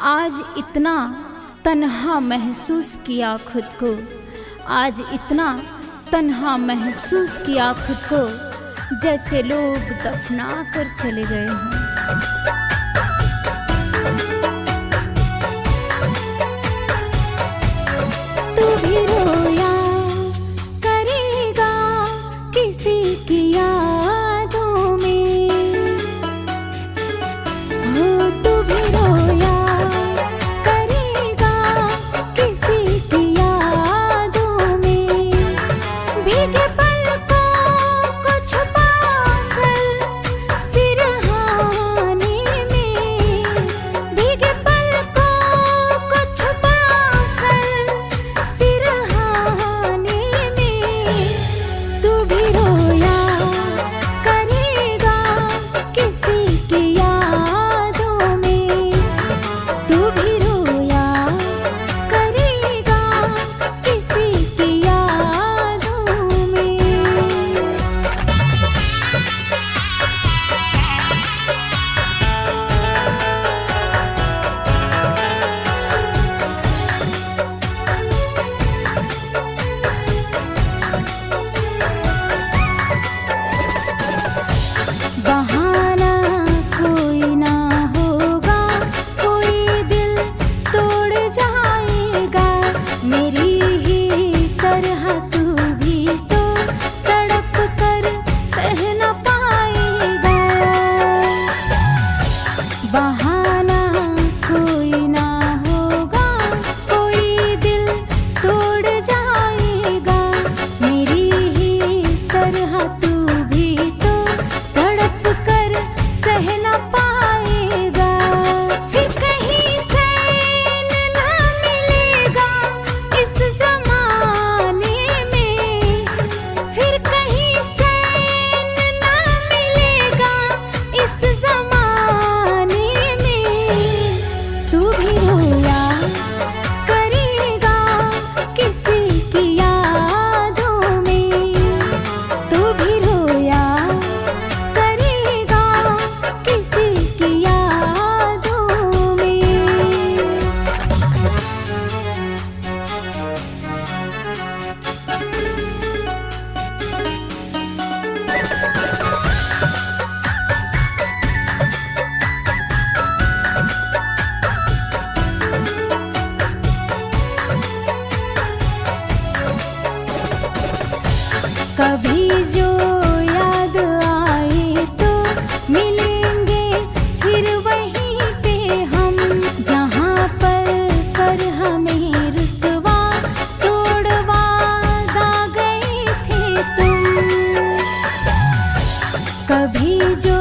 आज इतना तन्हा महसूस किया खुद को, आज इतना तन्हा महसूस किया खुद को, जैसे लोग दफना कर चले गए हों। तू भी रोया करेगा किसी की यादों में, हो तू भी रोया करेगा किसी की यादों में। भीगे पलकों को छुपाकर सिरहाने में, भीगे पलकों को छुपाकर सिरहाने में। तू भी रोया करेगा किसी की यादों में, तू भी रोया करेगा किसी की यादों में। बहाना कोई ना होगा, कोई दिल तोड़ जाएगा। मेरी ही तरह तू भी तो तड़प कर सह न पाएगा। बहाना कोई ना होगा, कोई दिल तोड़ जाएगा। मेरी ही तरह तू भी तो तड़प कर सह न पाएगा। फिर कहीं चैन ना मिलेगा इस जमाने में, फिर कहीं चैन ना मिलेगा इस जमाने में। तू भी रोया करेगा किसी की यादों में, तू भी रोया करेगा किसी की यादों में। कभी जो याद आए तो मिलेंगे फिर वहीं पे हम, जहाँ पर कर हमें रुसवा तोड़वा दा गए थे तुम। कभी जो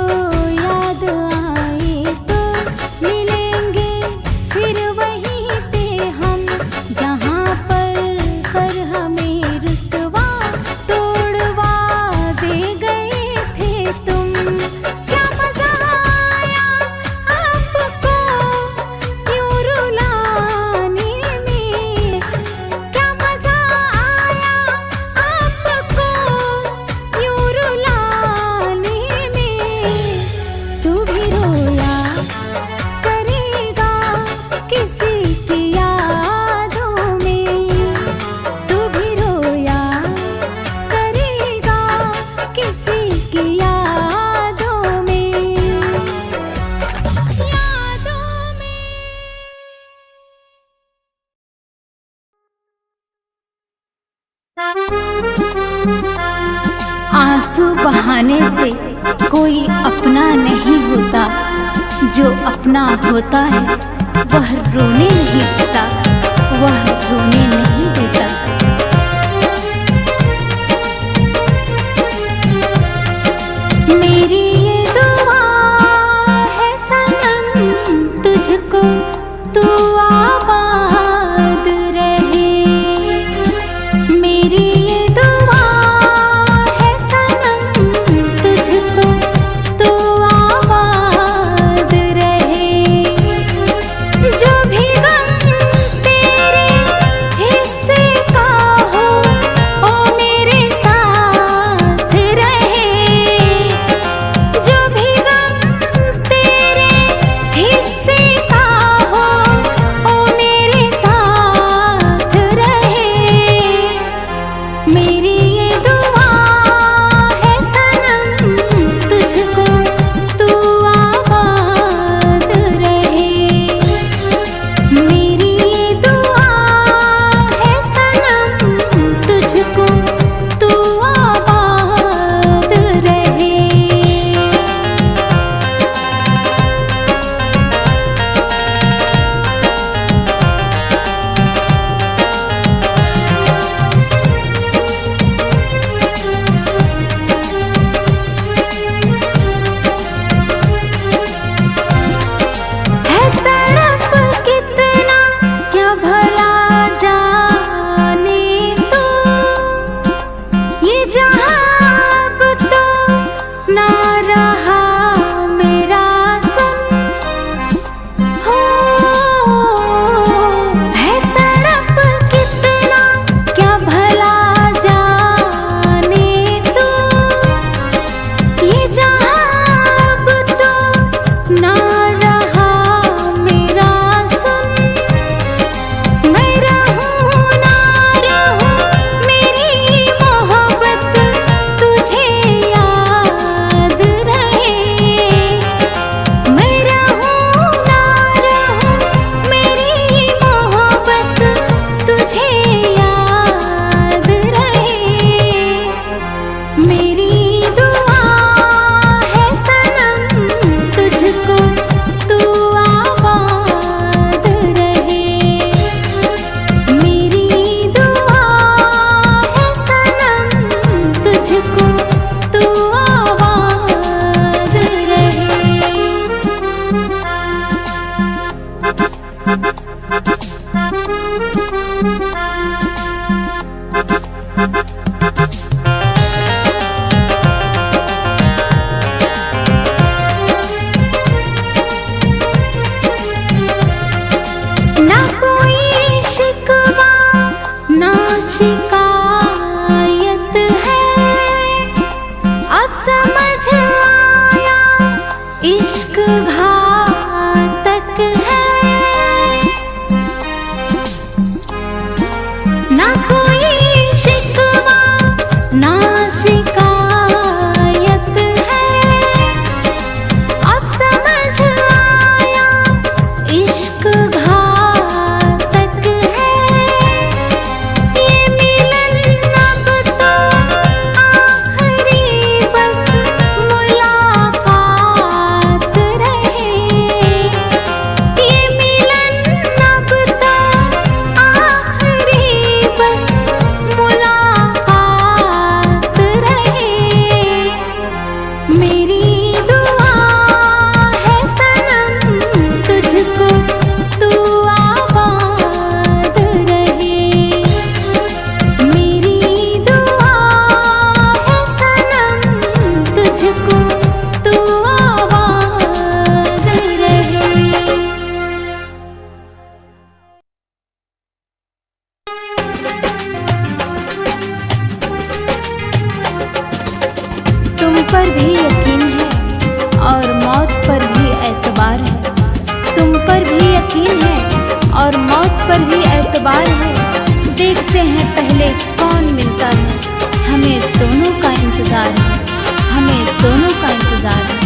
याद आए तो मिलेंगे फिर वहीं पे हम, जहाँ पर कर हमें रुसवा तोड़वा दे गए थे तुम। क्या मजा आया आपको यूं रुलाने में, क्या मजा आया आपको यूं रुलाने में। तू भी रोया करेगा किसी की यादों में, तू भी रोया करेगा किसी की यादों में, यादों में। आंसू बहाने से कोई अपना नहीं होता, जो अपना होता है वह रोने नहीं देता, वह रोने नहीं देता। मेरी ये दुआ है सनम तुझको, तू आबाद रहे। मेरी ये दुआ है सनम तुझको, तू आबाद रहे। जो भी गम तेरे हिस्से का हो ओ मौत पर भी एतबार है। देखते हैं पहले कौन मिलता है, हमें दोनों का इंतजार है, हमें दोनों का इंतजार है।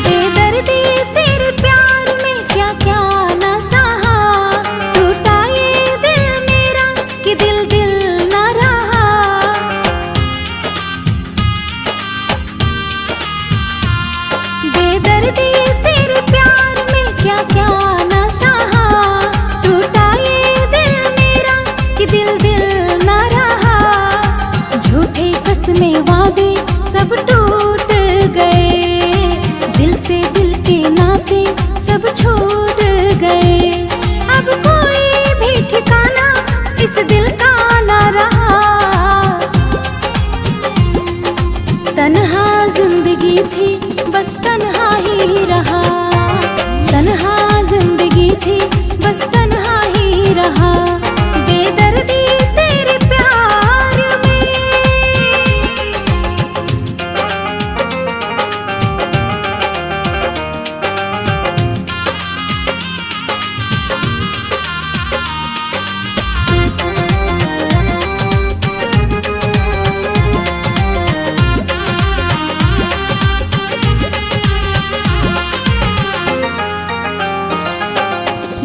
बेदर्दी तेरे प्यार में क्या क्या न सहा, टूटा ये दिल मेरा कि दिल दिल न रहा। बेदर्दी तेरे प्यार में क्या क्या न सहा, टूटा ये दिल मेरा कि दिल दिल न रहा। झूठे कसमें वादे सब टूट गए, दिल से दिल के नाते सब छूट गए। अब कोई भी ठिकाना इस दिल का ना रहा। तन्हा जिंदगी थी बस तन्हा ही रहा, तन्हा जिंदगी थी बस तन्हा ही रहा। बेदर्दी तेरे प्यार में।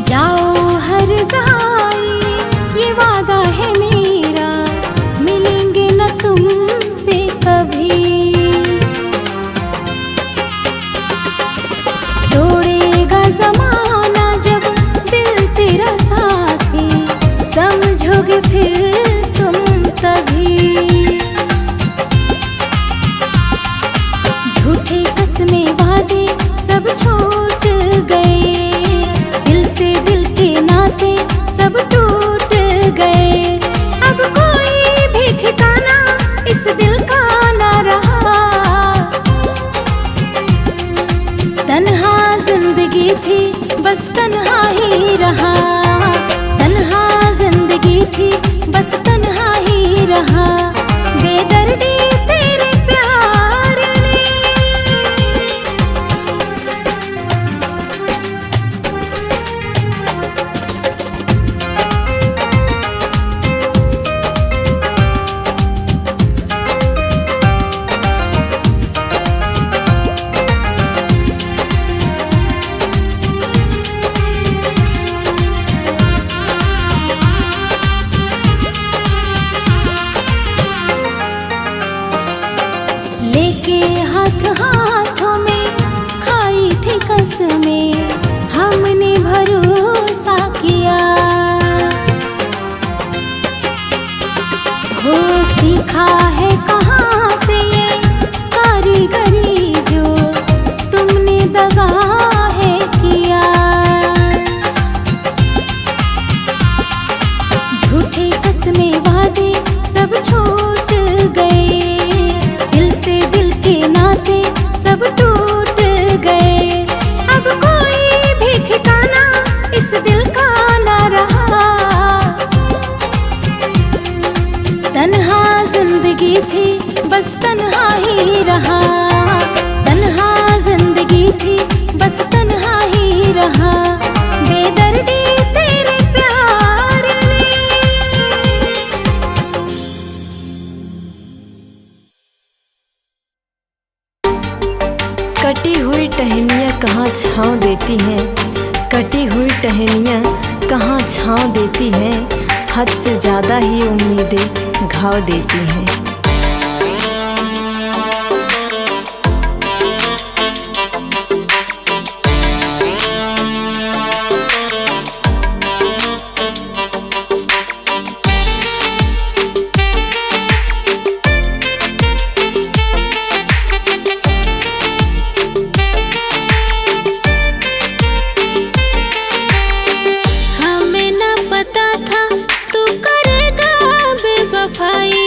जाओ हर जाए ये वादा है मेरा, मिलेंगे न तुमसे कभी। तोड़ेगा जमाना जब दिल तेरा साथी, समझोगे फिर तुम तभी। झूठे कसमें वादे सब छूट गए, दिल से दिल के नाते सब टूट गए। अब कोई भी ठिकाना इस दिल का ना रहा। तन्हा जिंदगी थी बस तन्हा ही रहा, तन्हा जिंदगी थी बस तन्हा ही रहा। बेदर्दी तेरे प्यार ने। लेके हाथ हाथों में खाई थी कसमें, हमने भरोसा किया। हो सीखा है कहाँ से ये कारीगरी जो तुमने दगा है किया। झूठे कसमें वादे सब छूट गए, दिल से दिल के नाते सब टूट गए। अब कोई भी ठिकाना इस दिल का ना रहा। तन्हा जिंदगी थी बस तन्हा ही रहा, तन्हा जिंदगी थी बस तन्हा ही रहा। बेदर्दी तेरे प्यार ने। कटी हुई टहनियाँ कहाँ छाँव देती हैं, कटी हुई टहनियाँ कहाँ छाँव देती हैं। हद से ज़्यादा ही उम्मीदें घाव देती हैं। हमें न पता था तू करेगा बेवफाई।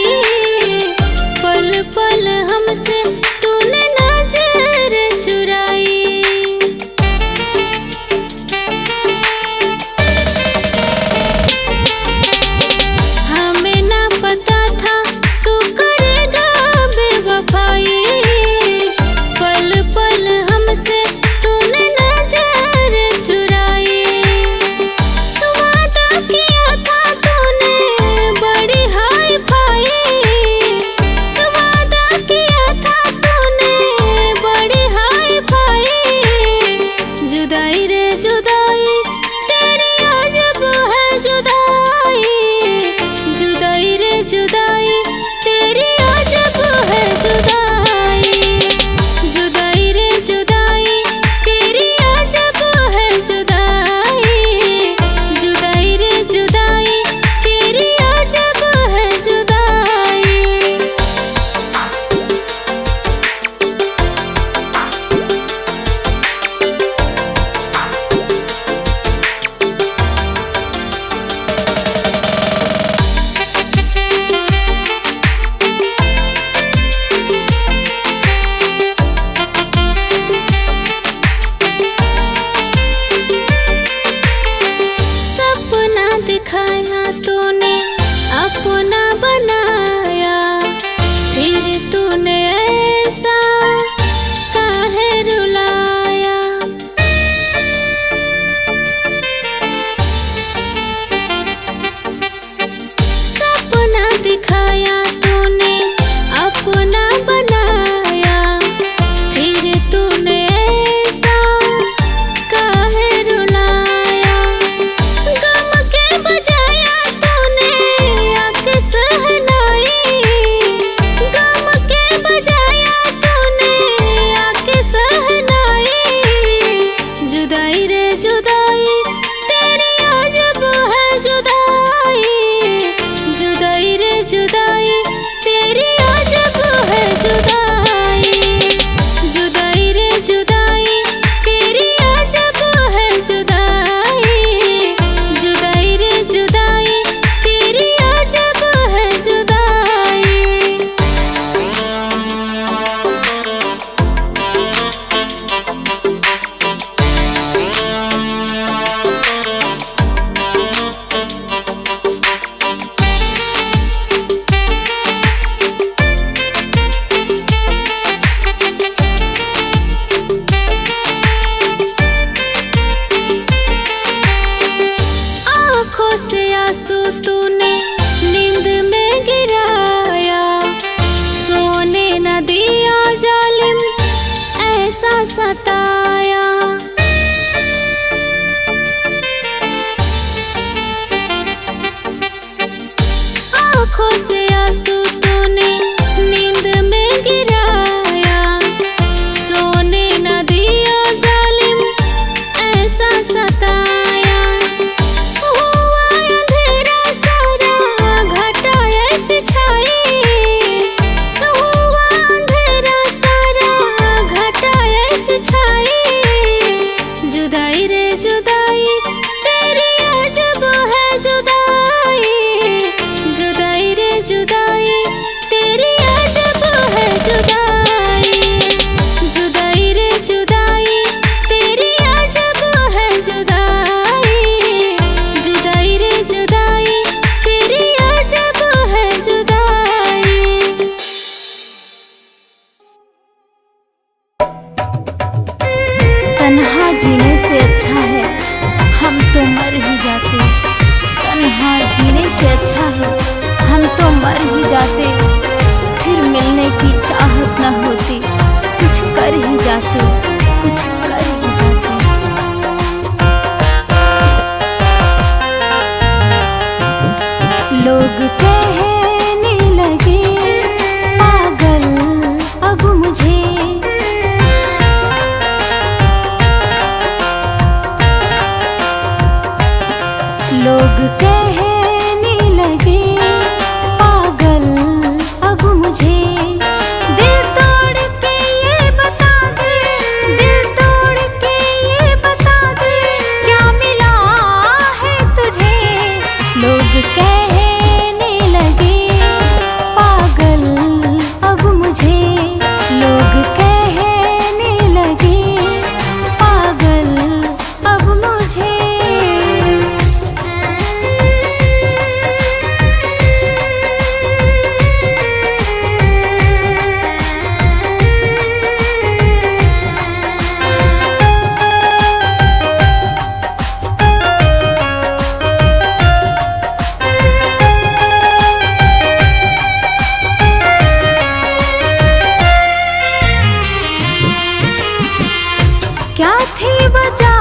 बजा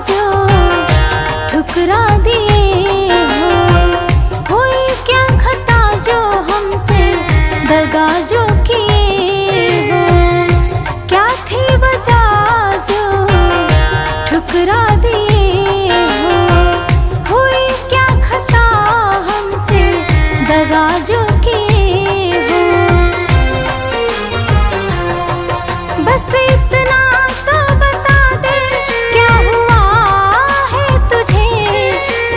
जो ठुकरा दिए हो, हुई क्या खता जो हमसे दगा जो किए हो। क्या थी वजह जो ठुकरा दिए हो, हुई क्या खता हमसे दगा जो किए हो। बस इतना तो बता दे क्या हुआ है तुझे,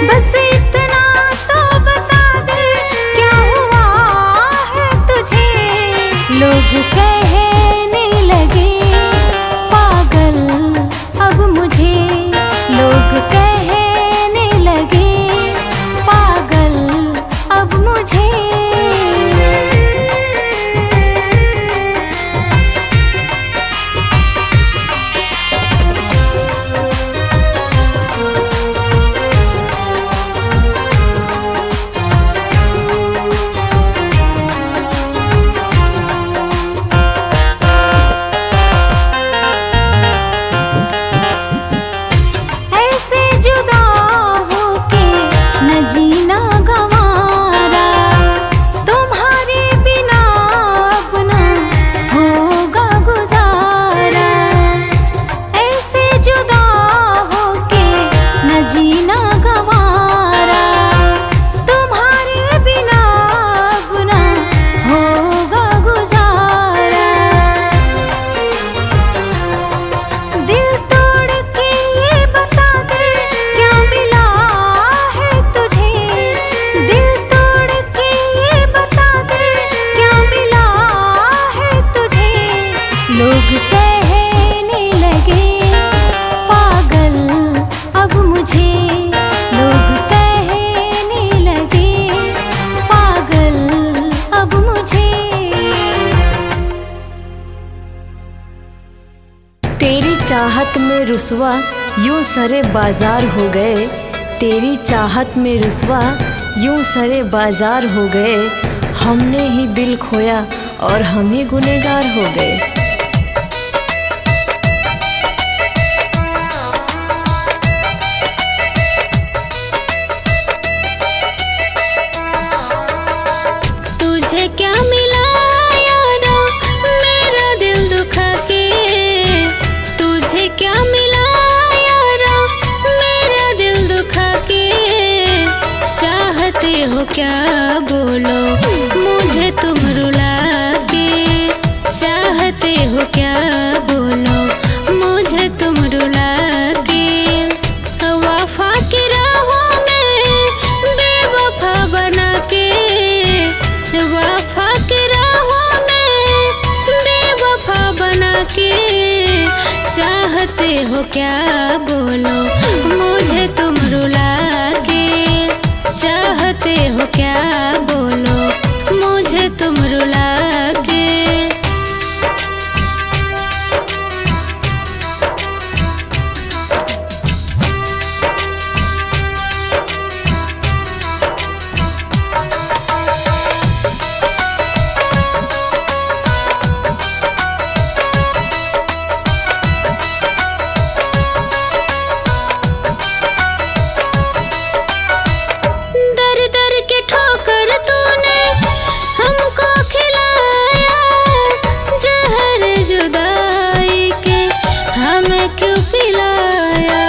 बस इतना तो बता दे क्या हुआ है तुझे। लोग कहने लगे पागल अब मुझे, लोग कहने लगे पागल अब मुझे। ऐसे जुदा होके न जीना गंवारा, तुम्हारे बिना अपना होगा गुजारा। ऐसे जुदा होके न जीना गंवारा, तुम्हारे बिना अपना होगा गुजारा। दिल तोड़ के ये बता दे क्या मिला है तुझे, दिल तोड़ के ये बता दे क्या मिला है तुझे। लोग कहने लगे पागल अब मुझे, लोग कहने लगे पागल अब मुझे। तेरी चाहत में रुसवा यूं सरे बाजार हो गए, तेरी चाहत में रुसवा यूं सरे बाजार हो गए। हमने ही दिल खोया और हम ही गुनहगार हो गए। तुझे क्या मिला यारा मेरा दिल दुखा के, तुझे क्या मिला यारा मेरा दिल दुखा के। चाहते हो क्या बोलो मुझे तुम रुला के, चाहते हो क्या बोलो मुझे तुम रुला के। वफा की राहों में बेवफा बना के, वफा की राहों में बेवफा बना के। चाहते हो क्या बोलो मुझे तुम रुला के, चाहते हो क्या बोलो मुझे तुम रुला के। दर दर के ठोकर तूने हमको खिलाया, जहर जुदाई के हमें क्यों पिलाया।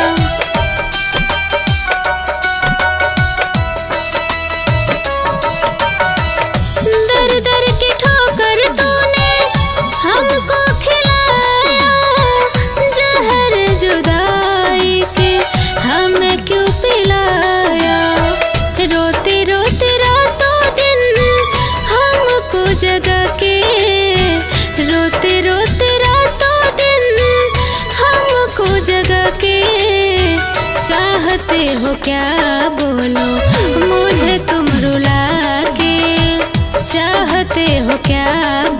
दर दर के ठोकर तूने हमको खिलाया, जहर जुदाई के हमें क्यों पिलाया। रोते रोते रातों दिन हमको जगा के, रोते रोते रातों दिन हमको जगा के। चाहते हो क्या बोलो मुझे तुम रुला के, चाहते हो क्या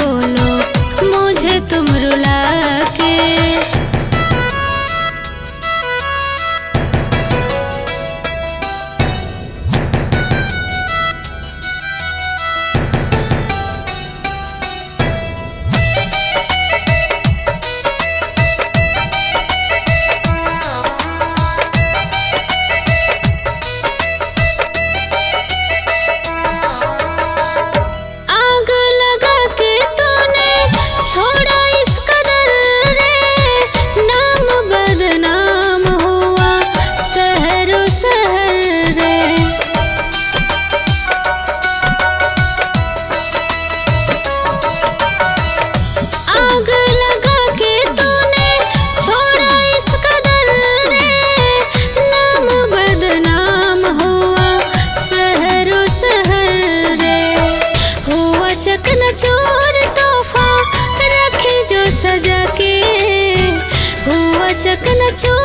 बोलो मुझे तुम रुला के।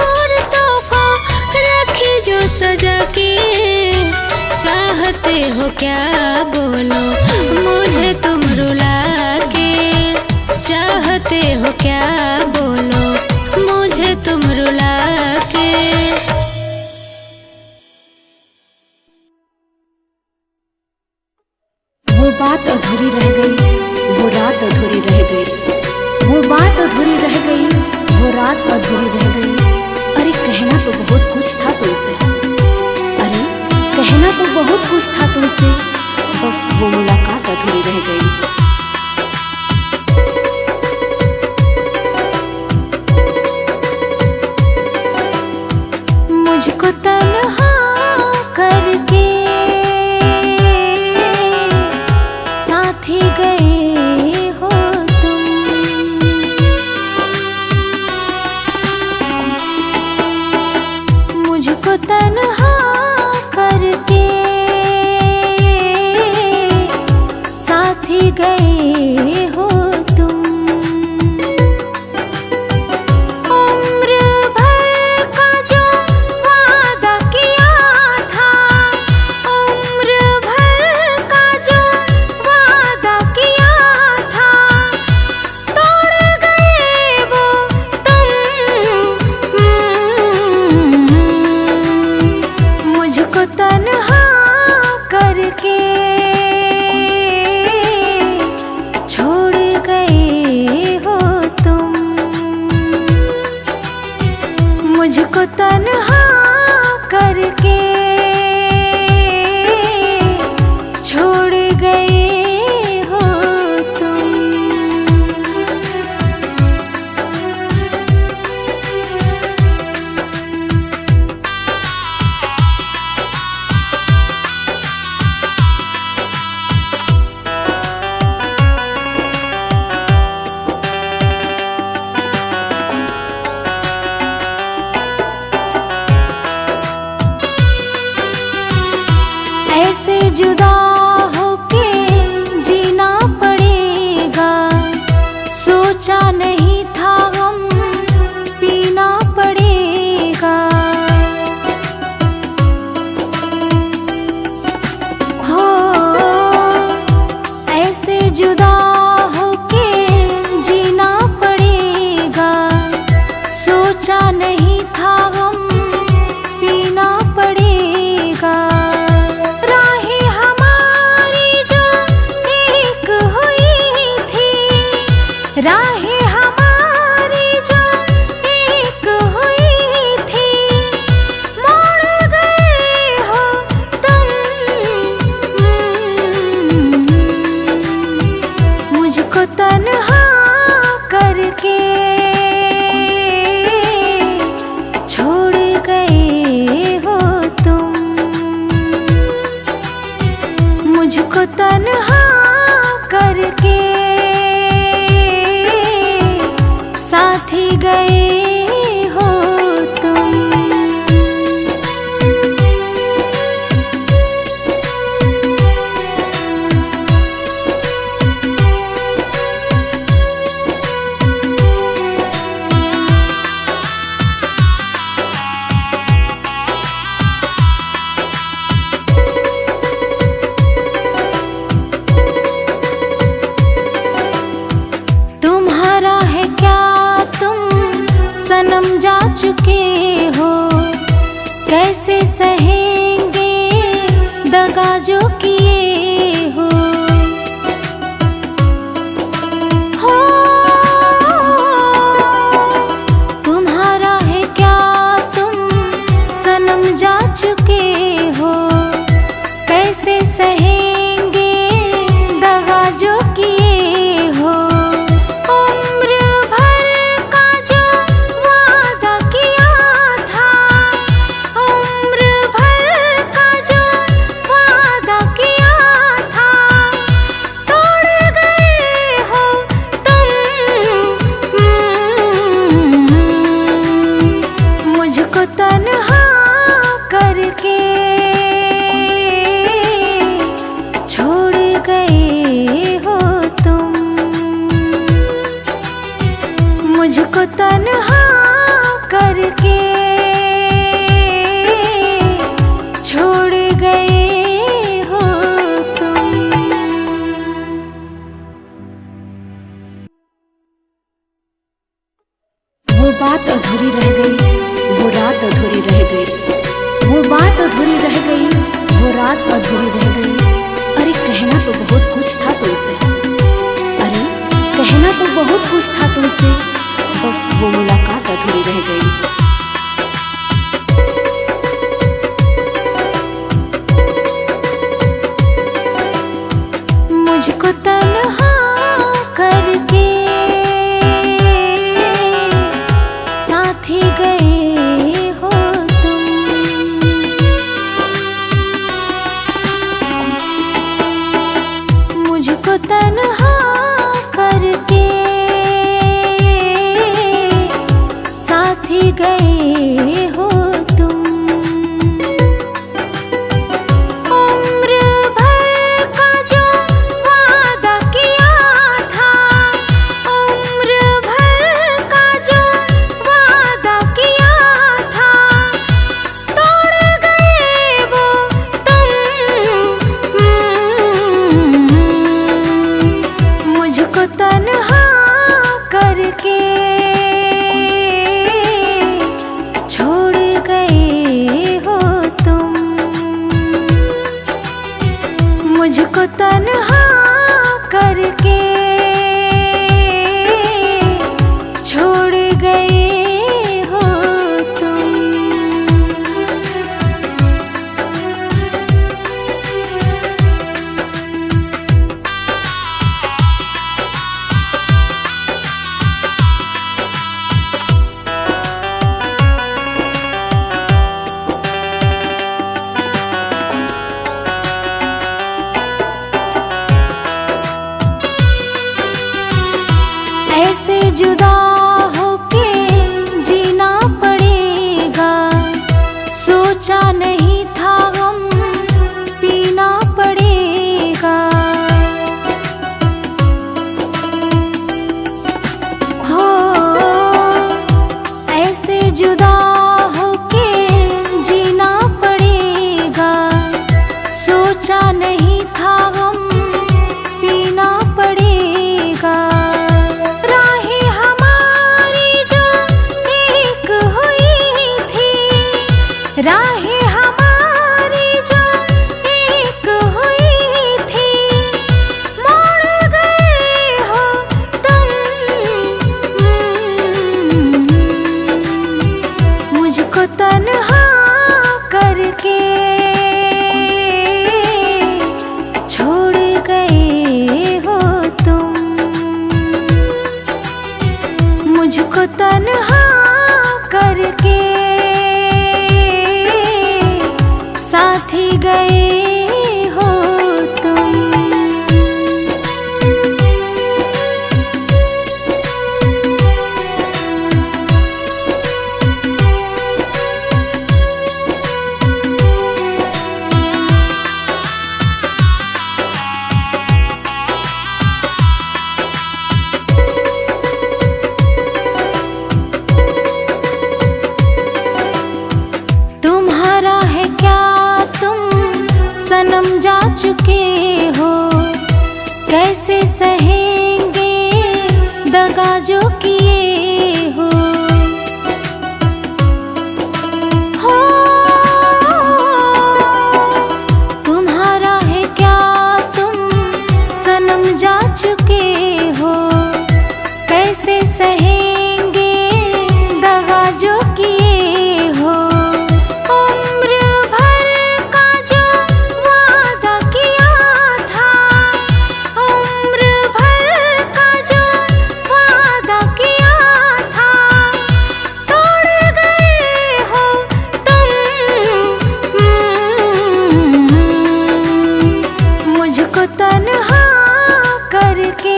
और तोहफा रखी जो सजा के। चाहते हो क्या बोलो मुझे तुम रुला के। चाहते हो क्या बोलो मुझे तुम रुला के। वो बात अधूरी रह गई, वो रात अधूरी रह गई। वो बात अधूरी रह गई, वो रात अधूरी रह गई। अरे कहना तो बहुत कुछ था तुमसे, अरे कहना तो बहुत कुछ था तुमसे, बस वो मुलाकात अधूरी रह गई। मुझको तन्हा करके साथी गए हो तुम। मुझको तन्हा करके साथी गए हो तुम। उम्र भर का जो वादा किया था, उम्र भर का जो वादा किया था, तोड़ गए वो तुम। मुझको तन्हा करके छोड़ गए हो तुम। मुझको तन्हा करके छोड़ गए हो तुम। ऐसे जुदा होके जीना पड़ेगा, सोचा नहीं था हम पीना पड़ेगा। हो ऐसे जुदा होके जीना पड़ेगा, सोचा नहीं था हम पीना पड़ेगा। राहें हमारी जो एक हुई थी, राहें हमारी जो एक हुई थी, मोड़ गए हो तुम। मुझको तन्हा करके छोड़ गए हो तुम। मुझको तन्हा करके साथी गए हो तुम। तुम्हारा है क्या तुम सनम जा चुके हो, कैसे सहेंगे दगा जो किए हो। तुम्हारा है क्या तुम सनम जा चुके हो, कैसे सहेंगे दगा जो किए हो। उम्र भर का जो वादा किया था, उम्र भर का जो वादा किया था, तोड़ गए हो तुम। मुझको तन्हा करके छोड़ गए हो तुम। मुझको तन्हा करके रह गई, वो बात अधूरी रह गई, वो रात अधूरी रह गई। अरे कहना तो बहुत कुछ था तुमसे, अरे कहना तो बहुत कुछ था तुमसे, बस वो मुलाकात अधूरी रह गई। मुझको तन्हा करके साथ ही गए हो तुम, मुझको तन्हा करके साथ ही गए हो तुम। उम्र भर का जो वादा किया था, उम्र भर का जो वादा किया था, तोड़ गए वो तुम। मुझको तन्हा करके छोड़ गए हो तुम, मुझको तन्हा करके छोड़ गए हो तुम। ऐसे जुदा होके जीना पड़ेगा, सोचा नहीं था गम पीना पड़ेगा। हो ऐसे जुदा होके जीना पड़ेगा, सोचा नहीं था गम पीना पड़ेगा। राहें हमारी जो एक हुई थी, राहें हमारी जो एक हुई थी, मोड़ गए हो तुम। मुझको तन्हा करके छोड़ गए हो तुम, मुझको तन्हा करके साथ ही गए हो तुम। तुम्हारा है क्या तुम सनम जा चुके हो, कैसे सहेंगे दगा जो किए हो। हो तुम्हारा है क्या तुम सनम जा चुके हो, कैसे सहेंगे दगा जो किए हो। उम्र भर का जो वादा किया था, उम्र भर का जो वादा किया था, तोड़ गए हो तुम। मुझको तन्हा करके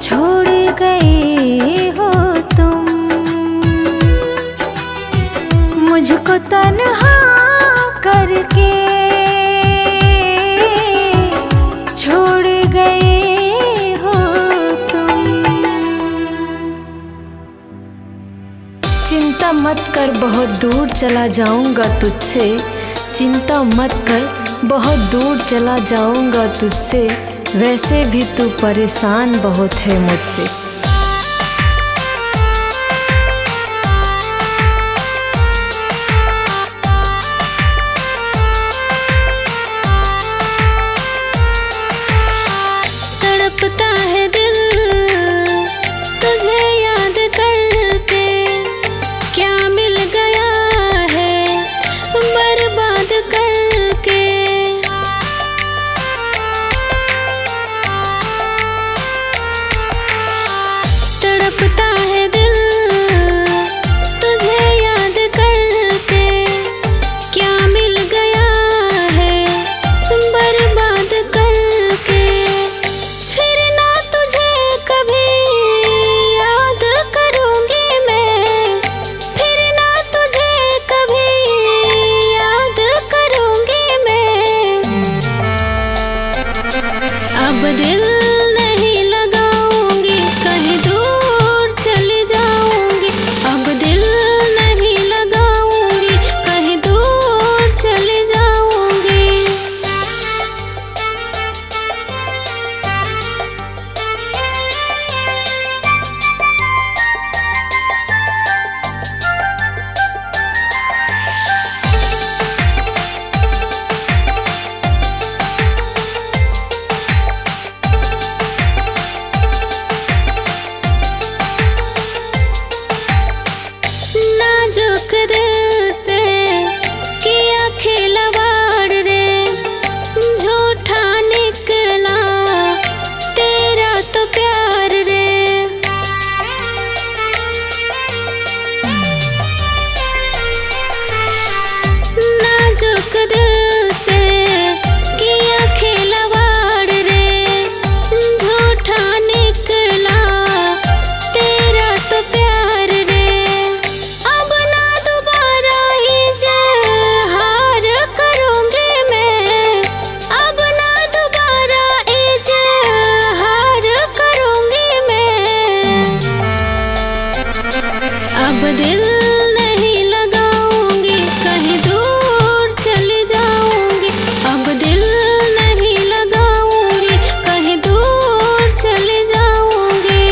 छोड़ गए हो तुम, मुझको तन्हा करके छोड़ गए हो तुम। चिंता मत कर बहुत दूर चला जाऊंगा तुझसे, चिंता मत कर बहुत दूर चला जाऊंगा तुझसे, वैसे भी तू परेशान बहुत है मुझसे। अब दिल नहीं लगाऊंगी, कहीं दूर चली जाऊंगी। अब दिल नहीं लगाऊंगी, कहीं दूर चली जाऊंगी।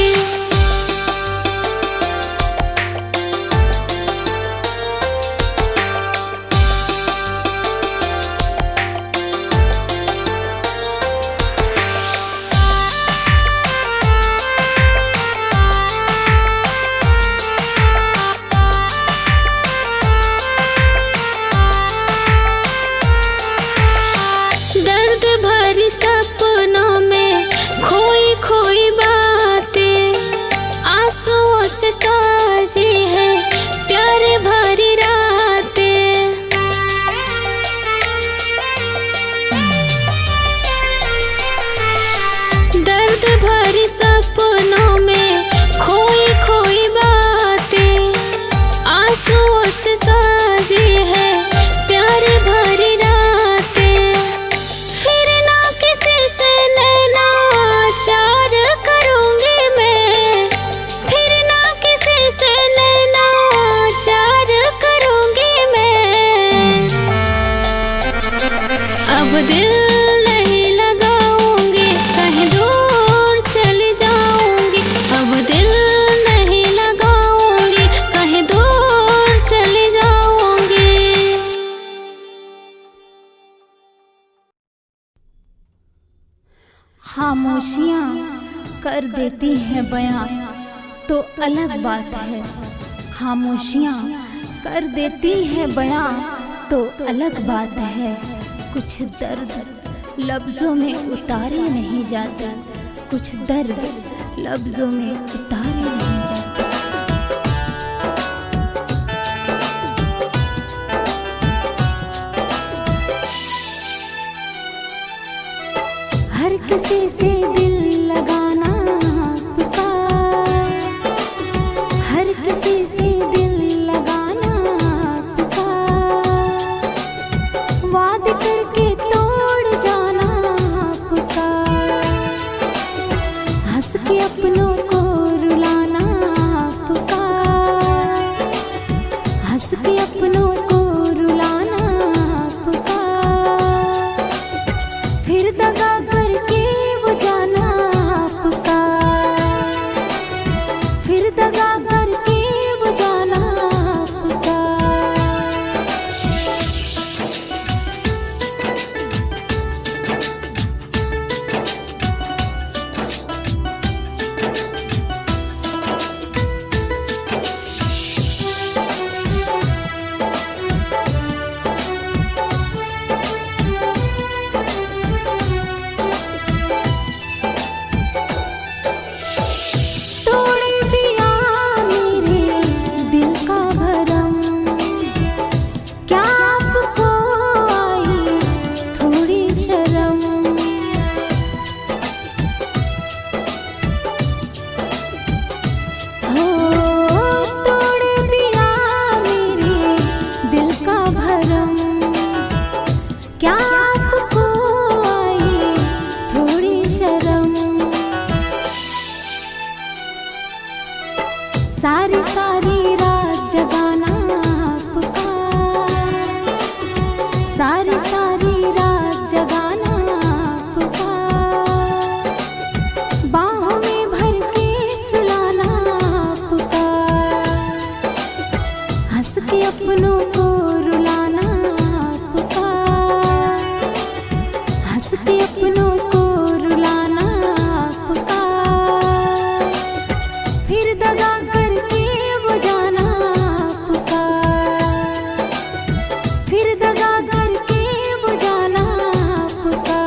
दर्द भरी सपनों में खोई खोई बातें, आंसुओं से साजी है प्यार भरी रातें। दर्द भरी सपनों में खोई खोई बातें, आंसुओं से साजी है प्यार भरी रातें। फिर ना किसी से नैना चार करूंगी मैं, फिर ना किसी से नैना चार करूंगी मैं। अब दिल नहीं लगाऊंगी, कहीं दूर चली जाऊंगी। अब दिल नहीं लगाऊंगी, कहीं दूर चली जाऊंगी। खामोशियाँ कर देती हैं बयां तो अलग बात है। खामोशियाँ कर देती हैं बयां तो अलग बात है। कुछ दर्द लफ्ज़ों में उतारे नहीं जाते, कुछ दर्द लफ्ज़ों में उतारे नहीं जाते। हर किसी से दिल लगाना पुकार, हर किसी से दिल लगाना पुकार, वादे करके तोड़ जाना पुकार, हंस के अपनों को रुलाना पुकार, हंस के अपनों को रुलाना पुकार, फिर दगा करके वो जाना पुकार, फिर दगा करके वो जाना पुकार। तोड़ दिया मेरे दिल का भरम, क्या आपको आई थोड़ी शर्म। हो तोड़ दिया मेरे दिल का भरम, क्या आपको आई थोड़ी शर्म। सारी सारी रात जगाना पुकार, सारी सारी रात जगाना पुकार, बाहों में भर के सुलाना पुकार, हंस के अपनों को रुलाना पुकार, हंस के अपनों को रुलाना पुकार, फिर दगा करके वो जाना पुकार, फिर दगा करके वो जाना पुकार।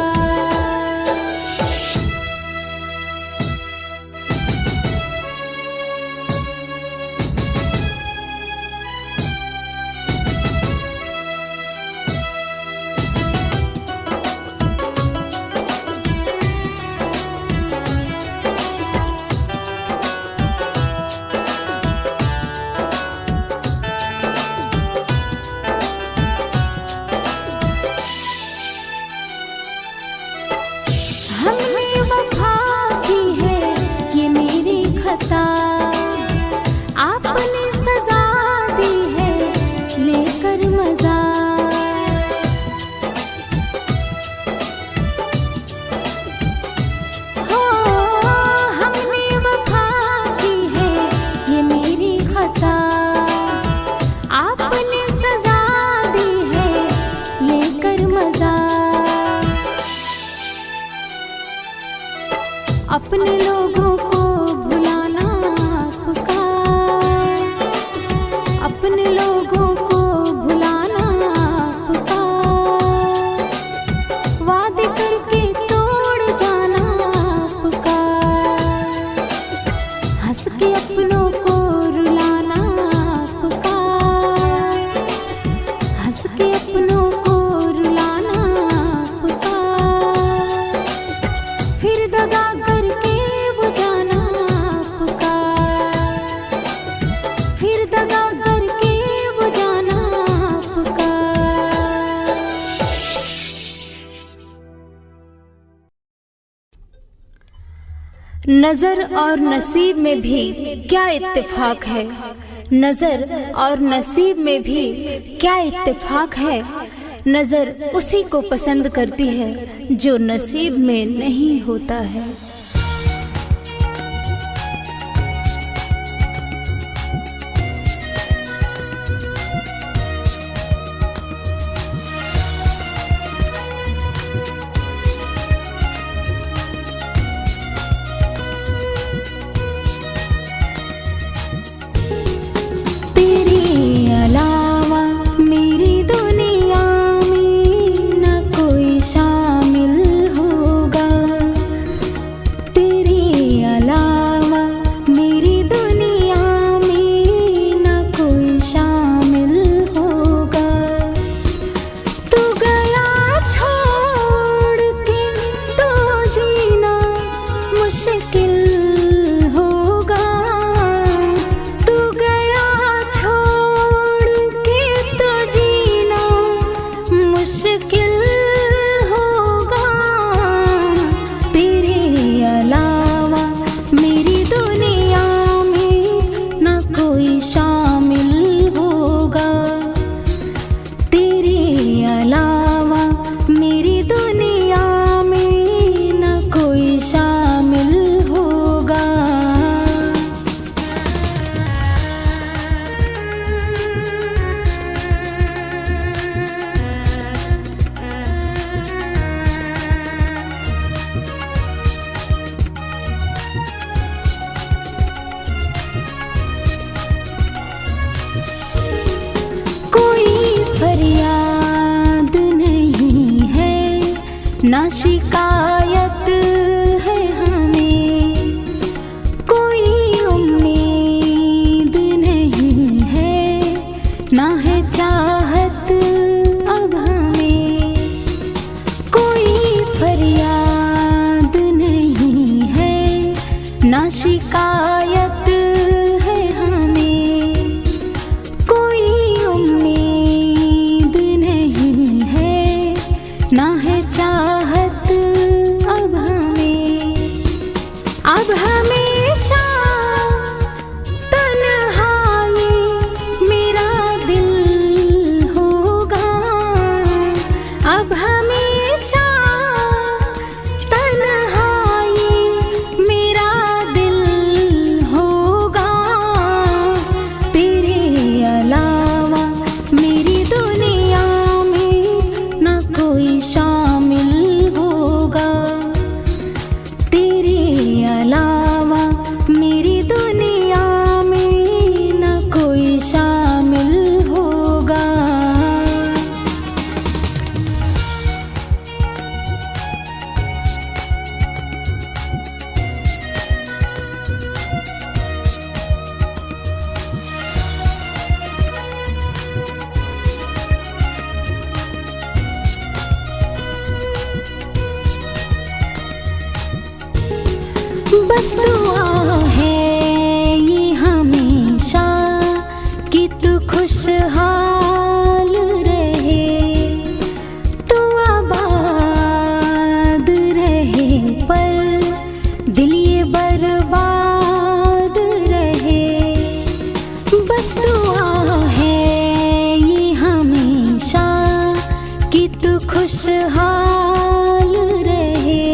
फिर दगा करके वो जाना आपका। नजर और नसीब में भी क्या इत्तेफाक है, नजर और नसीब में भी क्या इत्तेफाक है। नजर उसी को पसंद करती है जो नसीब में नहीं होता है। ना शिकायत है हमें, कोई उम्मीद नहीं है, ना है चाहत अब हमें। कोई फरियाद नहीं है, ना शिकायत है हमें, कोई उम्मीद नहीं है, ना है चाहत अब हमें। अब हमेशा तन्हाई मेरा दिल होगा, अब हमेशा तन्हाई मेरा दिल होगा। तेरे अलावा मेरी दुनिया में ना कोई शामिल होगा, तेरे अलावा मेरी दुनिया में ना कोई शामिल होगा। बस दुआ है ये हमेशा कि तू खुशहाल रहे, तू आबाद रहे, पर दिल ये बर्बाद रहे। बस दुआ है ये हमेशा कि तू खुशहाल रहे,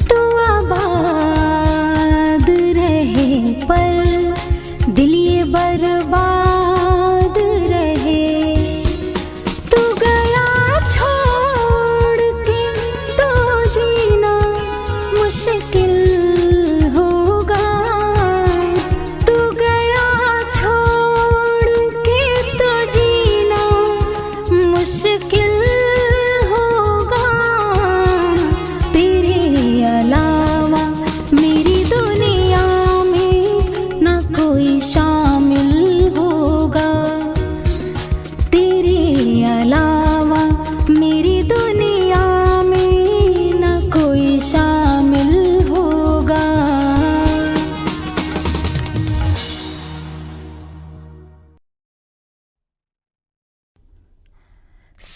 तू आबाद रहे, पर दिल ये बर्बाद रहे। तू गया छोड़ के तो जीना मुश्किल होगा, तू गया छोड़ के तो जीना मुश्किल होगा। तेरे अलावा मेरी दुनिया में ना कोई शामिल हो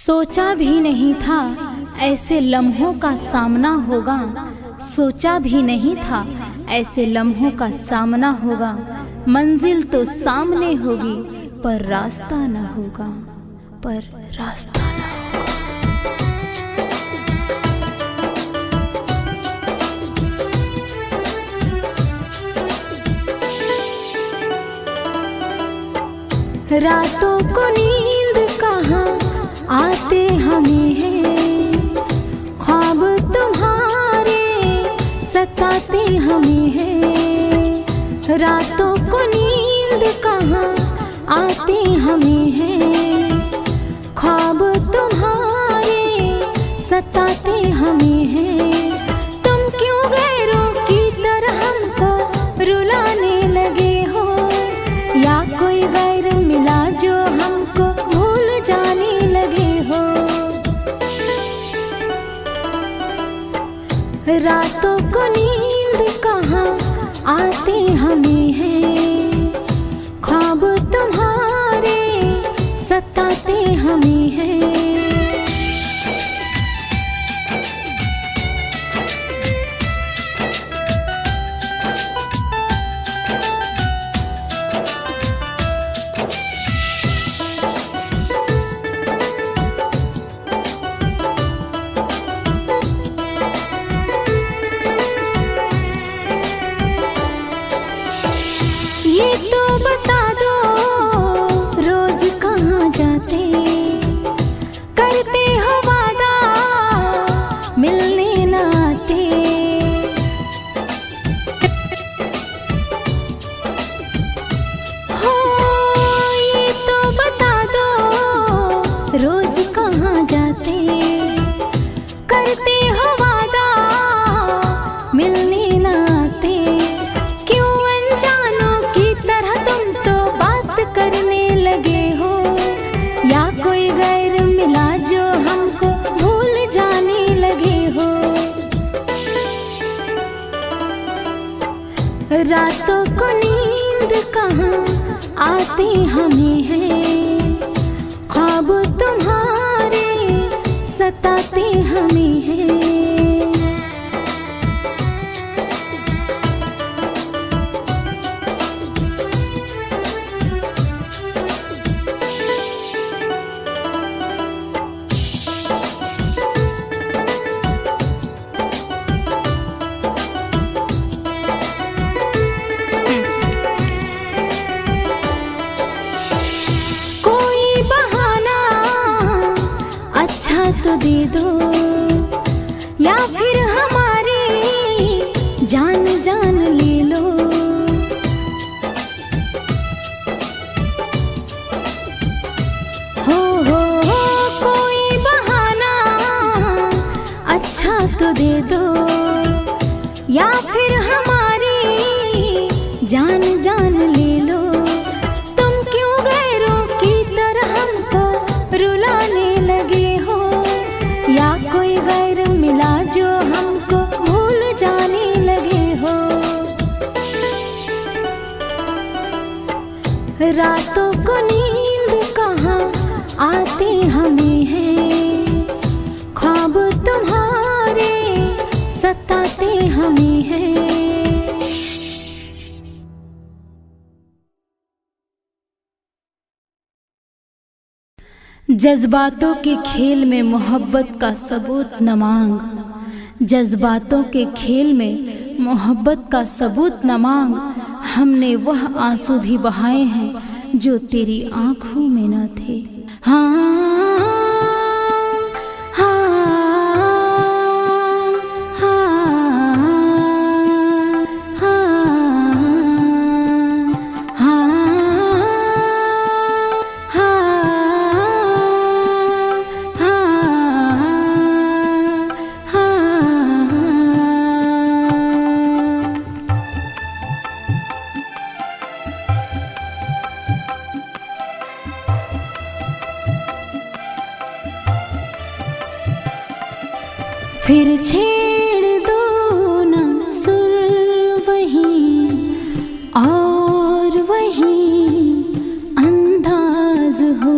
सोचा भी नहीं था ऐसे लम्हों का सामना होगा, सोचा भी नहीं था ऐसे लम्हों का सामना होगा। मंजिल तो सामने होगी पर रास्ता न होगा, पर रास्ता न होगा। रातों को नींद कहाँ आते हमें हैं, ख्वाब तुम्हारे सताते हमें हैं। रातों को नींद कहाँ आते हमें हैं, ख्वाब तुम्हारे सताते हमें हैं। तुम क्यों गैरों की तरह हमको रुलाने लगे हो, या कोई गैर मिला जो हमको भूल जाने लगे हो। रातों को नींद कहाँ आते हमें हैं, ख्वाब तुम्हारे सताते हमें हैं। ये तो बता दो रोज कहाँ जाते, करते हो वादा मिलने न आते। हो ये तो बता दो रोज कहाँ जाते, करते हो वादा मिलने न आते। क्यों अनजानों की तरह तुम तो बात करने लगे हो, या कोई गैर मिला जो हमको भूल जाने लगे हो। रातों को नींद कहाँ आते हमें हैं, ख्वाब तुम्हारे सताते हमें हैं। कोई बहाना अच्छा तो दे दो, या फिर हमारी जान जान ले लो। हो कोई बहाना अच्छा तो दे दो, या फिर हमारी जान जान ले लो। तुम क्यों गैरों की तरह हमको रुलाने लगे हो, या कोई गैर मिला जो हमको भूल जाने लगे हो। रातों को नींद कहाँ आते हमें हैं, ख्वाब तुम्हारे सताते हमें हैं। जज्बातों के खेल में मोहब्बत का सबूत न मांग, जज्बातों के खेल में मोहब्बत का सबूत न मांग। हमने वह आंसू भी बहाए हैं जो तेरी आंखों में न थे। हाँ हाँ हाँ हाँ फिर छेड़ दो ना सुर वहीं और वहीं अंदाज हो।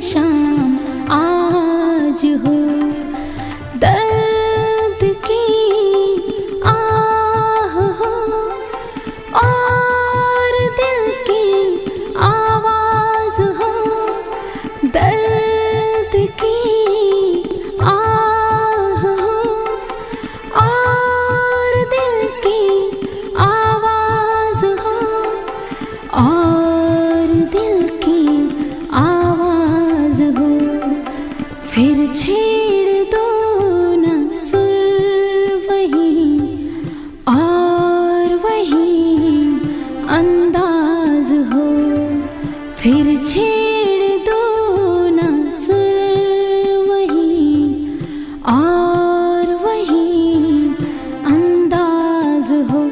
शाम आज हो। दर्द की आह हो और दिल की आवाज हो। दर्द की आह हो और दिल की आवाज हो। और दिल की आवाज हो। फिर छेड़ दो न सुर वही और वही अंदाज हो। फिर छेड़ दो न सुर वही और वही अंदाज हो।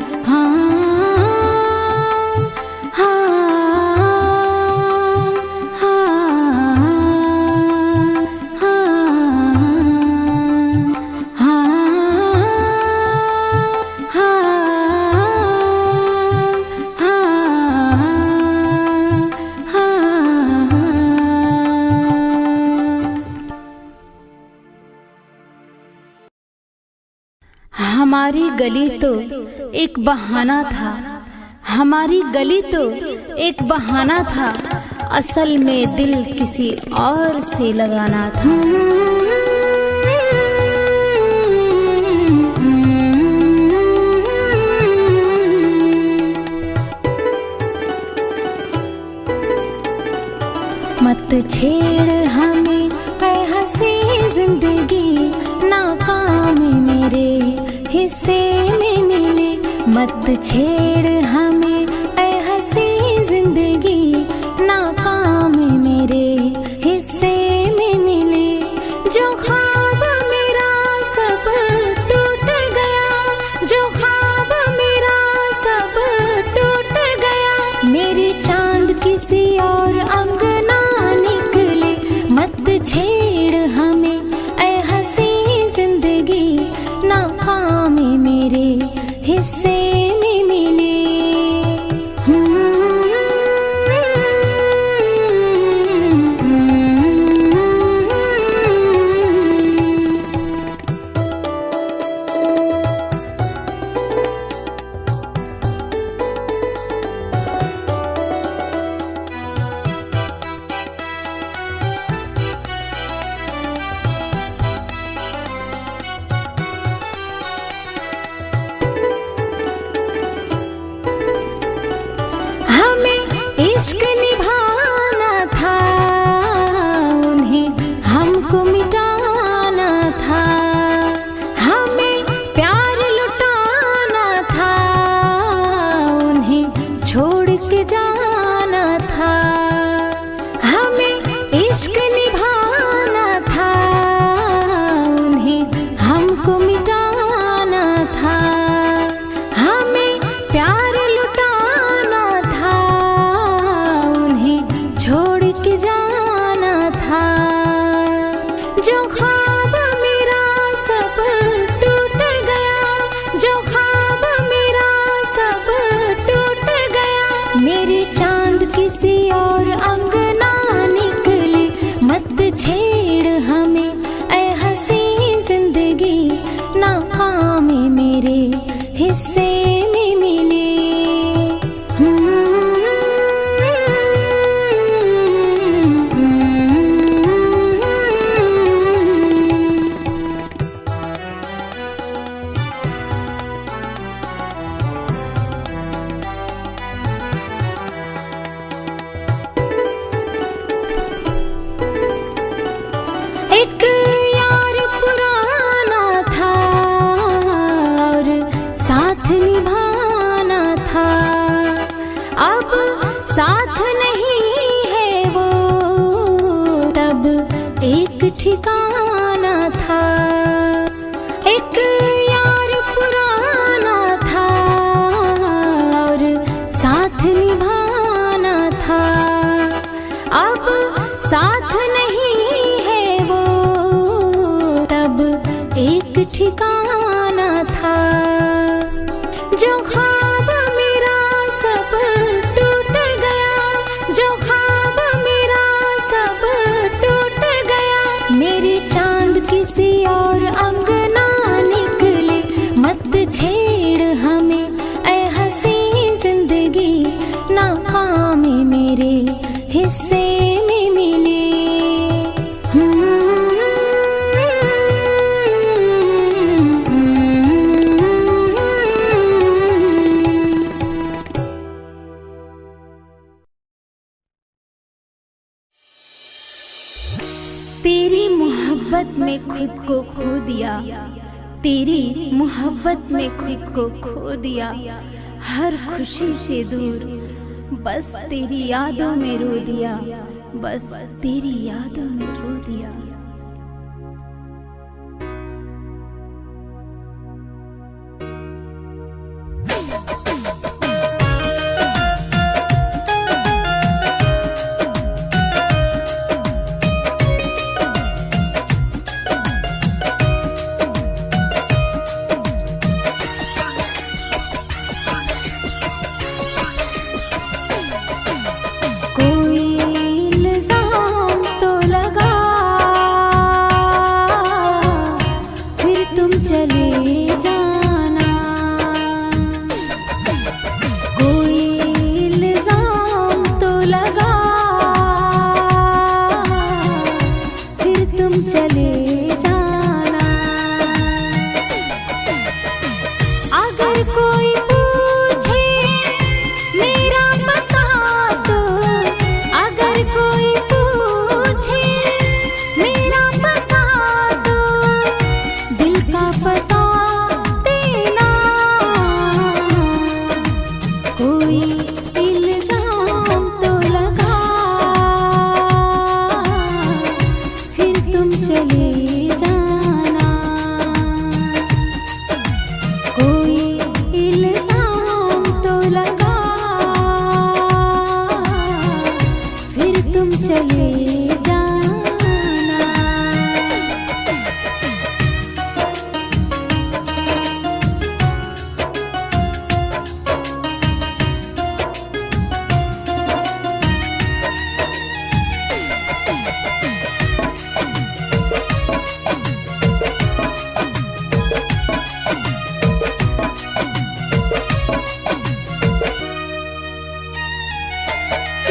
हमारी गली तो एक बहाना था। हमारी गली तो एक बहाना था। असल में दिल किसी और से लगाना था। मत छेड़ हमें ऐ हंसी जिंदगी, नाकाम मेरे हिस्से में मिले। मत छेड़ हमें ऐ हंसी जिंदगी, नाकाम मेरे हिस्से में मिले। जो ख्वाब मेरा सब टूट गया, जो ख्वाब मेरा सब टूट गया। मेरे चांद किसी और अंगना निकले। मत छेड़ हमें ऐ हंसी जिंदगी, नाकाम मेरे हिस्से में मिले। इश्क निभाना था, उन्हें हमको मिटाना था। हमें प्यार लुटाना था, उन्हें छोड़ के जाना था। हमें इश्क निभाना था, उन्हें हमको मिटाना था। हमें प्यार लुटाना था, छोड़ के जाना था। जो ख्वाब मेरा सब टूट गया, जो ख्वाब मेरा सब टूट गया। मेरे चांद किसी और अंगना निकले। मत छेड़ हमें ऐ हंसी जिंदगी, नाकाम मेरे हिस्से में मिले। एक यार पुराना था और साथ निभाना था। अब साथ नहीं है वो, तब एक ठिकाना था। एक यार पुराना था और साथ निभाना था। अब साथ नहीं है वो, तब एक ठिकाना था। जो ख्वाब मेरा सब टूट गया, जो ख्वाब मेरा सब किसी और अंगना निकले, मत छेड़ हमें ऐ हंसी जिंदगी, नाकामी मेरे हिस्से में मिली। तेरी मोहब्बत में खुद को खो दिया, तेरी मोहब्बत में खुद को खो दिया, हर खुशी से दूर बस तेरी यादों में रो दिया, बस तेरी यादों में रो दिया।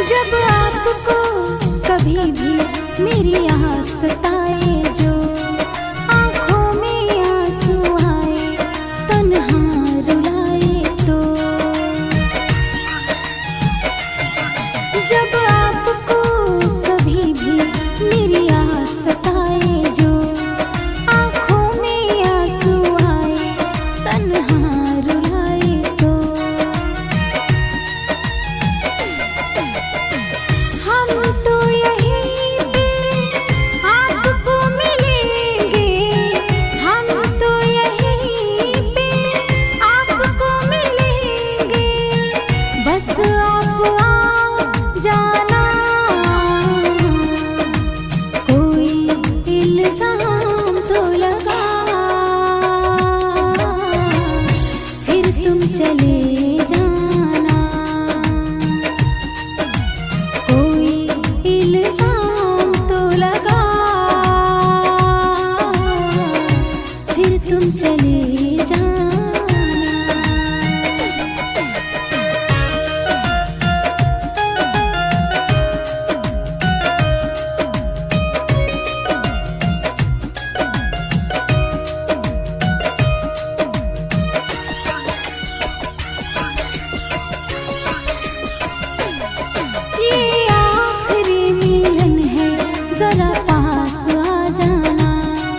जब आपको कभी भी मेरी याद सता